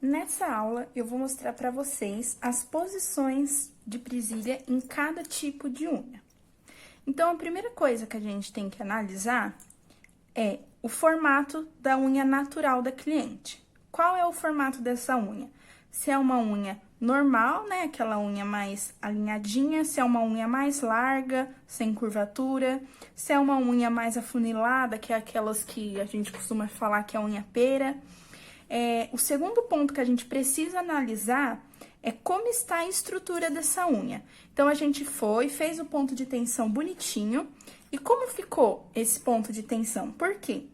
Nessa aula, eu vou mostrar para vocês as posições de presilha em cada tipo de unha. Então, a primeira coisa que a gente tem que analisar é o formato da unha natural da cliente. Qual é o formato dessa unha? Se é uma unha normal, né, aquela unha mais alinhadinha, se é uma unha mais larga, sem curvatura, se é uma unha mais afunilada, que é aquelas que a gente costuma falar que é unha pera. O segundo ponto que a gente precisa analisar é como está a estrutura dessa unha. Então, a gente fez o ponto de tensão bonitinho. E como ficou esse ponto de tensão? Por quê?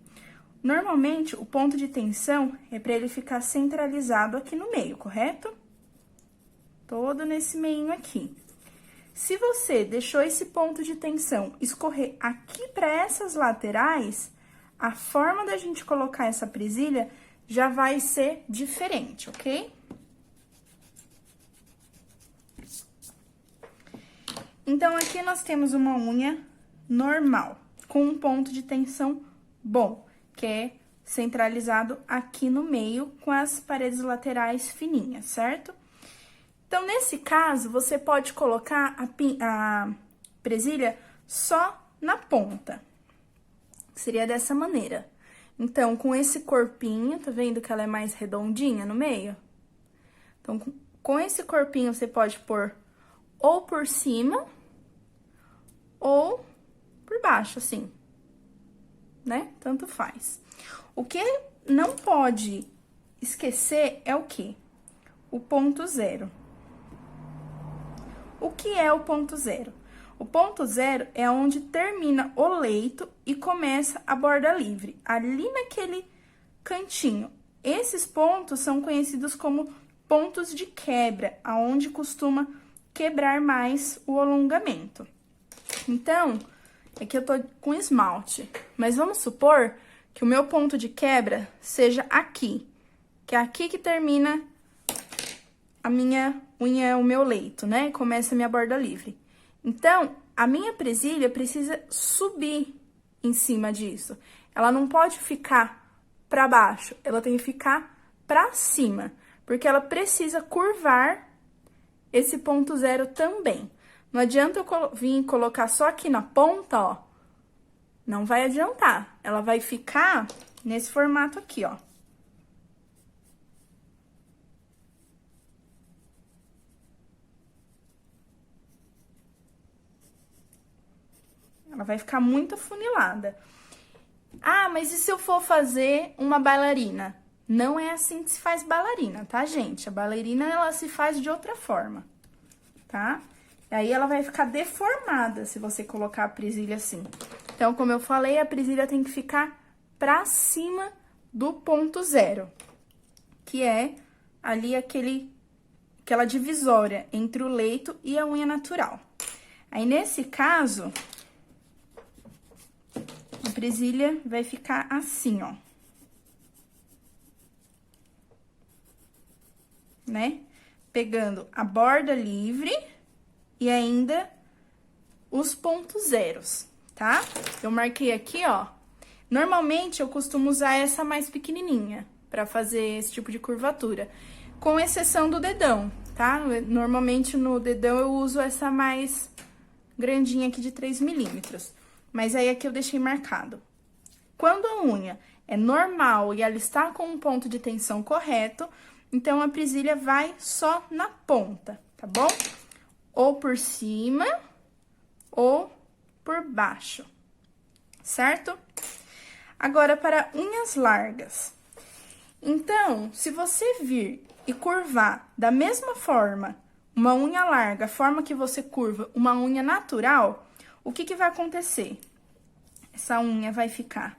Normalmente, o ponto de tensão é para ele ficar centralizado aqui no meio, correto? Todo nesse meinho aqui. Se você deixou esse ponto de tensão escorrer aqui para essas laterais, a forma da gente colocar essa presilha já vai ser diferente, ok? Então, aqui nós temos uma unha normal, com um ponto de tensão bom, que é centralizado aqui no meio, com as paredes laterais fininhas, certo? Então, nesse caso, você pode colocar a presilha só na ponta. Seria dessa maneira. Então, com esse corpinho, tá vendo que ela é mais redondinha no meio? Então, com esse corpinho, você pode pôr ou por cima ou por baixo, assim, né? Tanto faz. O que não pode esquecer é o quê? O ponto zero. O que é o ponto zero? O ponto zero é onde termina o leito e começa a borda livre, ali naquele cantinho. Esses pontos são conhecidos como pontos de quebra, aonde costuma quebrar mais o alongamento. Então, aqui eu tô com esmalte, mas vamos supor que o meu ponto de quebra seja aqui, que é aqui que termina a minha unha, o meu leito, né? Começa a minha borda livre. Então, a minha presilha precisa subir em cima disso. Ela não pode ficar para baixo, ela tem que ficar para cima, porque ela precisa curvar esse ponto zero também. Não adianta eu vir colocar só aqui na ponta, ó. Não vai adiantar. Ela vai ficar nesse formato aqui, ó. Ela vai ficar muito afunilada. Ah, mas e se eu for fazer uma bailarina? Não é assim que se faz bailarina, tá, gente? A bailarina, ela se faz de outra forma, tá? E aí, ela vai ficar deformada se você colocar a presilha assim. Então, como eu falei, a presilha tem que ficar pra cima do ponto zero, que é ali aquela divisória entre o leito e a unha natural. Aí, nesse caso, a presilha vai ficar assim, ó. Né? Pegando a borda livre e ainda os pontos zeros, tá? Eu marquei aqui, ó. Normalmente, eu costumo usar essa mais pequenininha pra fazer esse tipo de curvatura, com exceção do dedão, tá? Normalmente, no dedão, eu uso essa mais grandinha aqui de 3 milímetros. Mas aí, aqui eu deixei marcado. Quando a unha é normal e ela está com um ponto de tensão correto, então, a presilha vai só na ponta, tá bom? Ou por cima, ou por baixo, certo? Agora, para unhas largas. Então, se você vir e curvar da mesma forma uma unha larga, a forma que você curva uma unha natural, o que vai acontecer? Essa unha vai ficar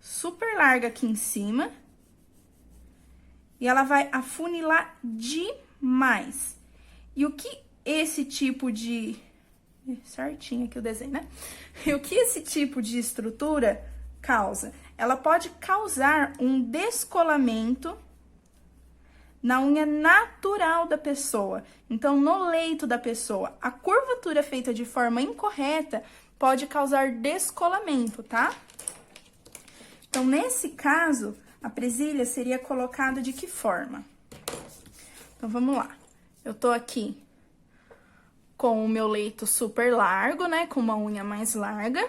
super larga aqui em cima e ela vai afunilar demais. E o que esse tipo de... Certinho aqui o desenho, né? E o que esse tipo de estrutura causa? Ela pode causar um descolamento na unha natural da pessoa. Então, no leito da pessoa, a curvatura feita de forma incorreta pode causar descolamento, tá? Então, nesse caso, a presilha seria colocada de que forma? Então, vamos lá. Eu tô aqui com o meu leito super largo, né? Com uma unha mais larga.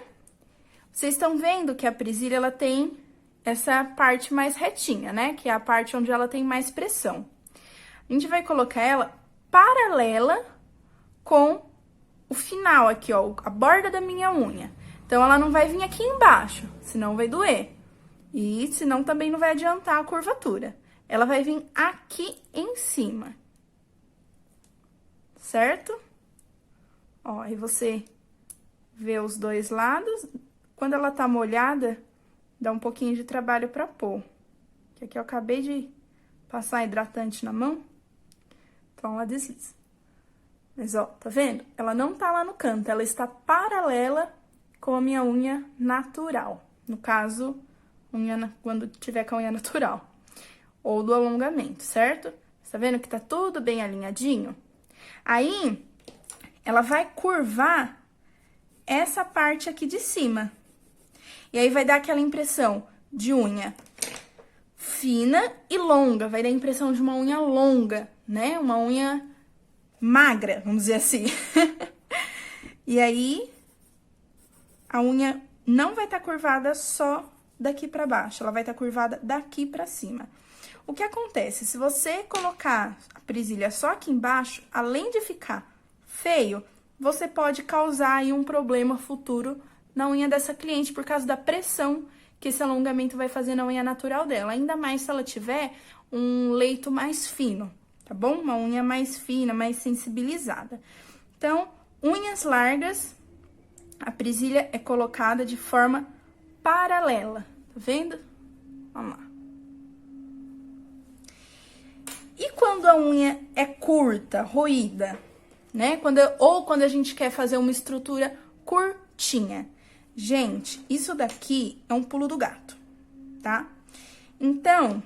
Vocês estão vendo que a presilha, ela tem essa parte mais retinha, né? Que é a parte onde ela tem mais pressão. A gente vai colocar ela paralela com o final aqui, ó, a borda da minha unha. Então, ela não vai vir aqui embaixo, senão vai doer. E senão também não vai adiantar a curvatura. Ela vai vir aqui em cima. Certo? Ó, aí você vê os dois lados. Quando ela tá molhada, dá um pouquinho de trabalho pra pôr. Que aqui eu acabei de passar hidratante na mão. Então, ela desliza. Mas, ó, tá vendo? Ela não tá lá no canto, ela está paralela com a minha unha natural. No caso, quando tiver com a unha natural. Ou do alongamento, certo? Tá vendo que tá tudo bem alinhadinho? Aí, ela vai curvar essa parte aqui de cima. E aí, vai dar aquela impressão de unha fina e longa. Vai dar a impressão de uma unha longa, né? Uma unha magra, vamos dizer assim. E aí, a unha não vai estar curvada só daqui pra baixo, ela vai estar curvada daqui pra cima. O que acontece? Se você colocar a presilha só aqui embaixo, além de ficar feio, você pode causar aí um problema futuro na unha dessa cliente, por causa da pressão que esse alongamento vai fazer na unha natural dela. Ainda mais se ela tiver um leito mais fino, tá bom? Uma unha mais fina, mais sensibilizada. Então, unhas largas, a presilha é colocada de forma paralela, tá vendo? Vamos lá. E quando a unha é curta, roída, né? Ou quando a gente quer fazer uma estrutura curtinha. Gente, isso daqui é um pulo do gato, tá? Então,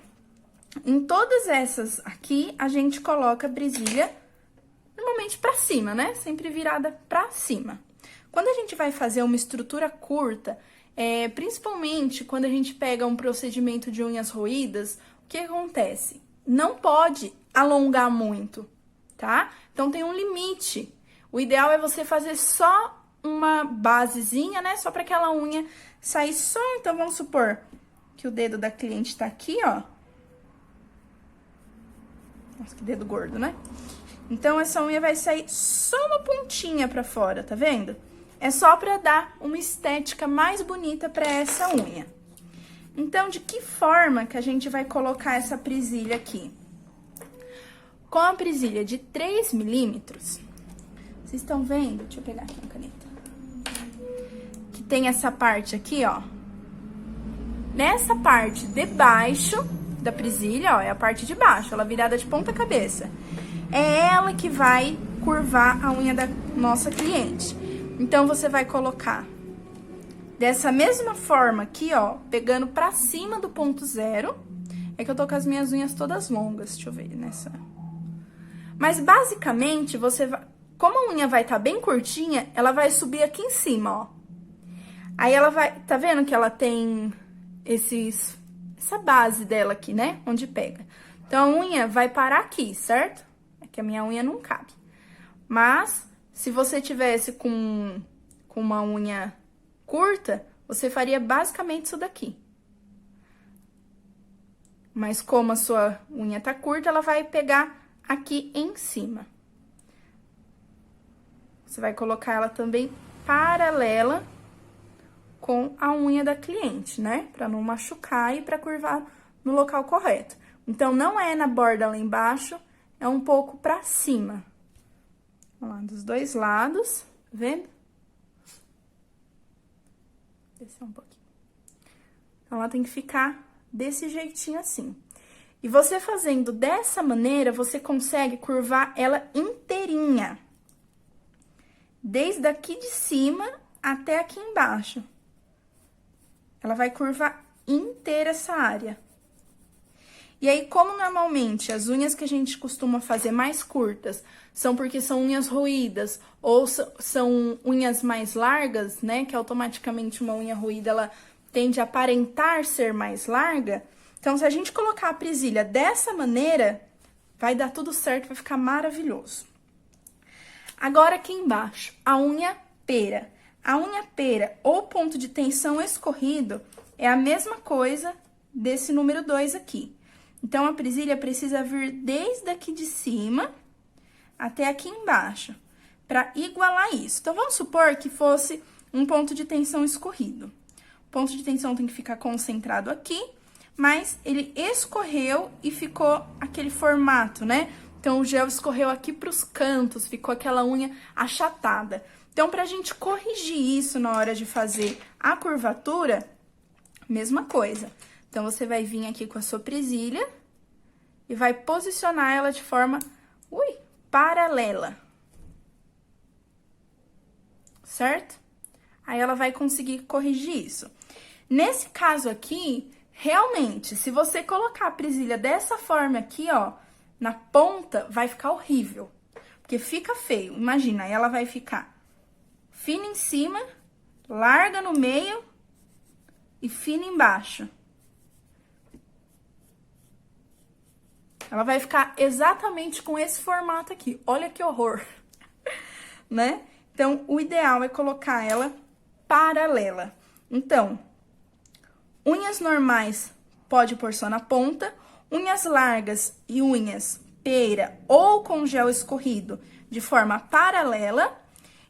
em todas essas aqui, a gente coloca a presilha normalmente pra cima, né? Sempre virada pra cima. Quando a gente vai fazer uma estrutura curta, principalmente quando a gente pega um procedimento de unhas roídas, o que acontece? Não pode alongar muito, tá? Então, tem um limite. O ideal é você fazer só uma basezinha, né? Só pra aquela unha sair só. Então, vamos supor que o dedo da cliente tá aqui, ó. Nossa, que dedo gordo, né? Então, essa unha vai sair só uma pontinha pra fora, tá vendo? É só pra dar uma estética mais bonita pra essa unha. Então, de que forma que a gente vai colocar essa presilha aqui? Com a presilha de 3 milímetros, vocês estão vendo? Deixa eu pegar aqui uma caneta. Que tem essa parte aqui, ó. Nessa parte de baixo da presilha, ó, é a parte de baixo, ela virada de ponta cabeça. É ela que vai curvar a unha da nossa cliente. Então, você vai colocar dessa mesma forma aqui, ó, pegando pra cima do ponto zero. É que eu tô com as minhas unhas todas longas, deixa eu ver nessa. Mas, basicamente, você vai... Como a unha vai estar bem curtinha, ela vai subir aqui em cima, ó. Aí, ela vai... Tá vendo que ela tem essa base dela aqui, né? Onde pega. Então, a unha vai parar aqui, certo? É que a minha unha não cabe. Mas, se você tivesse com uma unha curta, você faria basicamente isso daqui. Mas como a sua unha tá curta, ela vai pegar aqui em cima. Você vai colocar ela também paralela com a unha da cliente, né? Pra não machucar e pra curvar no local correto. Então, não é na borda lá embaixo, é um pouco pra cima. Vamos lá, dos dois lados, tá vendo? Descer um pouquinho. Então, ela tem que ficar desse jeitinho assim. E você fazendo dessa maneira, você consegue curvar ela inteirinha. Desde aqui de cima até aqui embaixo. Ela vai curvar inteira essa área. E aí, como normalmente as unhas que a gente costuma fazer mais curtas são porque são unhas roídas ou são unhas mais largas, né? Que automaticamente uma unha roída, ela tende a aparentar ser mais larga. Então, se a gente colocar a presilha dessa maneira, Vai dar tudo certo, vai ficar maravilhoso. Agora aqui embaixo, a unha pera. A unha pera ou ponto de tensão escorrido é a mesma coisa desse número 2 aqui. Então, a presilha precisa vir desde aqui de cima até aqui embaixo, para igualar isso. Então, vamos supor que fosse um ponto de tensão escorrido. O ponto de tensão tem que ficar concentrado aqui, mas ele escorreu e ficou aquele formato, né? Então, o gel escorreu aqui para os cantos, ficou aquela unha achatada. Então, pra gente corrigir isso na hora de fazer a curvatura, mesma coisa. Então, você vai vir aqui com a sua presilha e vai posicionar ela de forma, paralela. Certo? Aí, ela vai conseguir corrigir isso. Nesse caso aqui, realmente, se você colocar a presilha dessa forma aqui, ó, na ponta, vai ficar horrível. Porque fica feio. Imagina, ela vai ficar fina em cima, larga no meio e fina embaixo. Ela vai ficar exatamente com esse formato aqui. Olha que horror, né? Então, o ideal é colocar ela paralela. Então, unhas normais pode pôr só na ponta, unhas largas e unhas pera ou com gel escorrido de forma paralela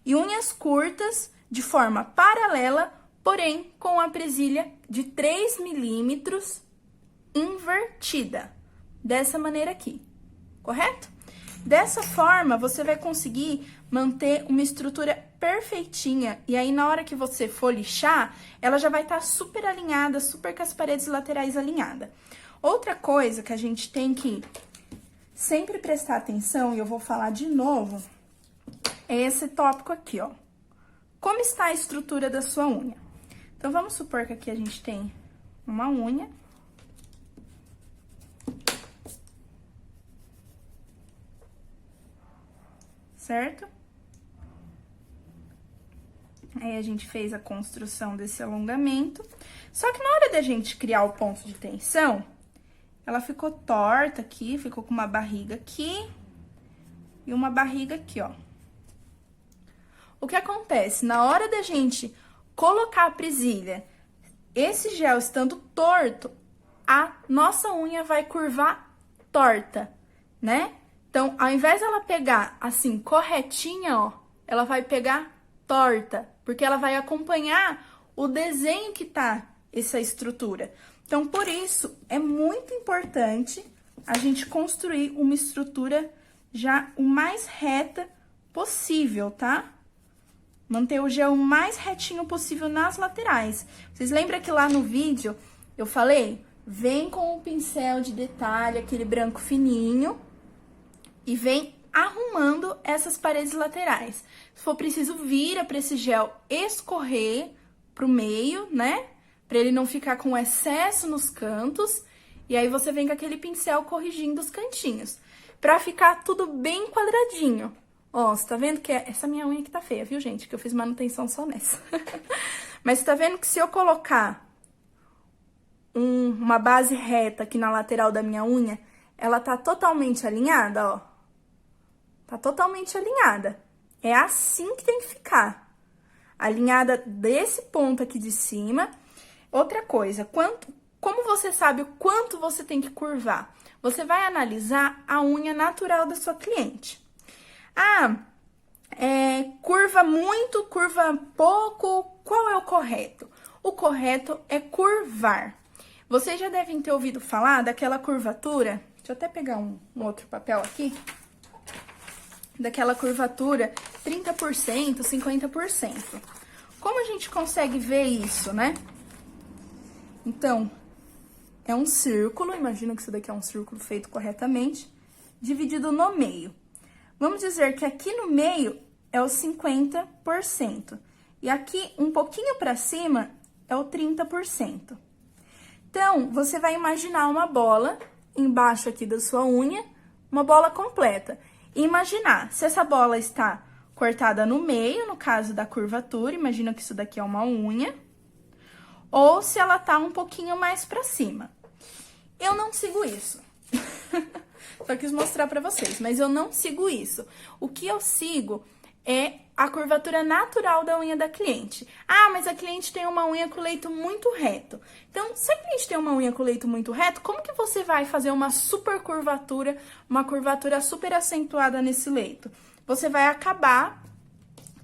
e unhas curtas de forma paralela, porém com a presilha de 3 milímetros invertida, dessa maneira aqui, correto? Dessa forma, você vai conseguir manter uma estrutura perfeitinha, e aí na hora que você for lixar, ela já vai estar super alinhada, super com as paredes laterais alinhadas. Outra coisa que a gente tem que sempre prestar atenção, e eu vou falar de novo, é esse tópico aqui, ó. Como está a estrutura da sua unha? Então, vamos supor que aqui a gente tem uma unha. Certo? Aí, a gente fez a construção desse alongamento. Só que na hora da gente criar o ponto de tensão, ela ficou torta aqui, ficou com uma barriga aqui e uma barriga aqui, ó. O que acontece? Na hora da gente colocar a presilha, esse gel estando torto, a nossa unha vai curvar torta, né? Então, ao invés dela pegar assim, corretinha, ó, ela vai pegar torta, porque ela vai acompanhar o desenho que tá essa estrutura. Então, por isso, é muito importante a gente construir uma estrutura já o mais reta possível, tá? Manter o gel o mais retinho possível nas laterais. Vocês lembram que lá no vídeo eu falei? Vem com o pincel de detalhe, aquele branco fininho, e vem arrumando essas paredes laterais. Se for preciso, vira para esse gel escorrer pro meio, né? Para ele não ficar com excesso nos cantos. E aí, você vem com aquele pincel corrigindo os cantinhos. Pra ficar tudo bem quadradinho. Ó, você tá vendo que essa minha unha aqui tá feia, viu, gente? Que eu fiz manutenção só nessa. Mas você tá vendo que se eu colocar uma base reta aqui na lateral da minha unha, ela tá totalmente alinhada, ó. Tá totalmente alinhada. É assim que tem que ficar. Alinhada desse ponto aqui de cima. Outra coisa, como você sabe o quanto você tem que curvar? Você vai analisar a unha natural da sua cliente. Curva muito, curva pouco, qual é o correto? O correto é curvar. Vocês já devem ter ouvido falar daquela curvatura, deixa eu até pegar um outro papel aqui, daquela curvatura 30%, 50%. Como a gente consegue ver isso, né? Então, é um círculo, imagina que isso daqui é um círculo feito corretamente, dividido no meio. Vamos dizer que aqui no meio é o 50%. E aqui, um pouquinho para cima, é o 30%. Então, você vai imaginar uma bola embaixo aqui da sua unha, uma bola completa. E imaginar, se essa bola está cortada no meio, no caso da curvatura, imagina que isso daqui é uma unha, ou se ela tá um pouquinho mais para cima. Eu não sigo isso. só quis mostrar pra vocês, mas eu não sigo isso. O que eu sigo é a curvatura natural da unha da cliente. Ah, mas a cliente tem uma unha com o leito muito reto. Então, se a cliente tem uma unha com o leito muito reto, como que você vai fazer uma super curvatura, uma curvatura super acentuada nesse leito? Você vai acabar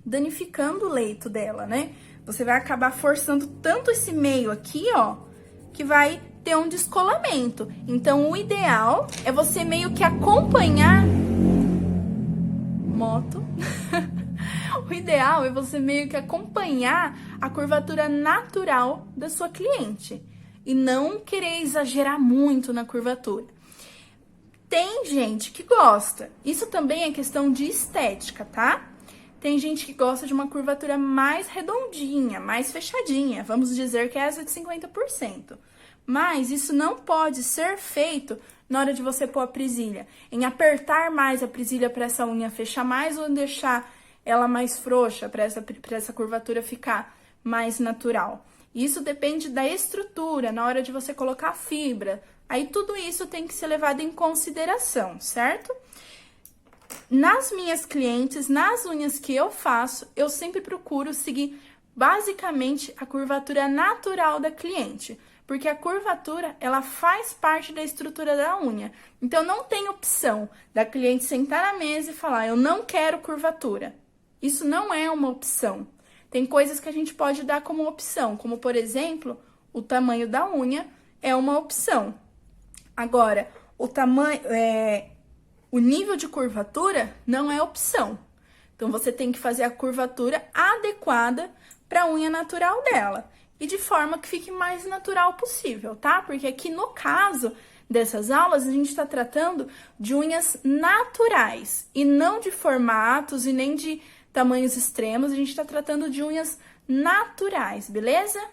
danificando o leito dela, né? Você vai acabar forçando tanto esse meio aqui, ó, que vai ter um descolamento. Então, o ideal é você meio que acompanhar... Moto. O ideal é você meio que acompanhar a curvatura natural da sua cliente. E não querer exagerar muito na curvatura. Tem gente que gosta. Isso também é questão de estética, tá? Tem gente que gosta de uma curvatura mais redondinha, mais fechadinha. Vamos dizer que é essa de 50%. Mas isso não pode ser feito na hora de você pôr a presilha. Em apertar mais a presilha para essa unha fechar mais ou deixar ela mais frouxa para essa curvatura ficar mais natural. Isso depende da estrutura, na hora de você colocar a fibra. Aí tudo isso tem que ser levado em consideração, certo? Nas minhas clientes, nas unhas que eu faço, eu sempre procuro seguir basicamente a curvatura natural da cliente. Porque a curvatura, ela faz parte da estrutura da unha. Então, não tem opção da cliente sentar na mesa e falar, eu não quero curvatura. Isso não é uma opção. Tem coisas que a gente pode dar como opção, como, por exemplo, o tamanho da unha é uma opção. Agora, o nível de curvatura não é opção. Então, você tem que fazer a curvatura adequada para a unha natural dela. E de forma que fique mais natural possível, tá? Porque aqui no caso dessas aulas, a gente está tratando de unhas naturais e não de formatos e nem de tamanhos extremos, a gente está tratando de unhas naturais, beleza?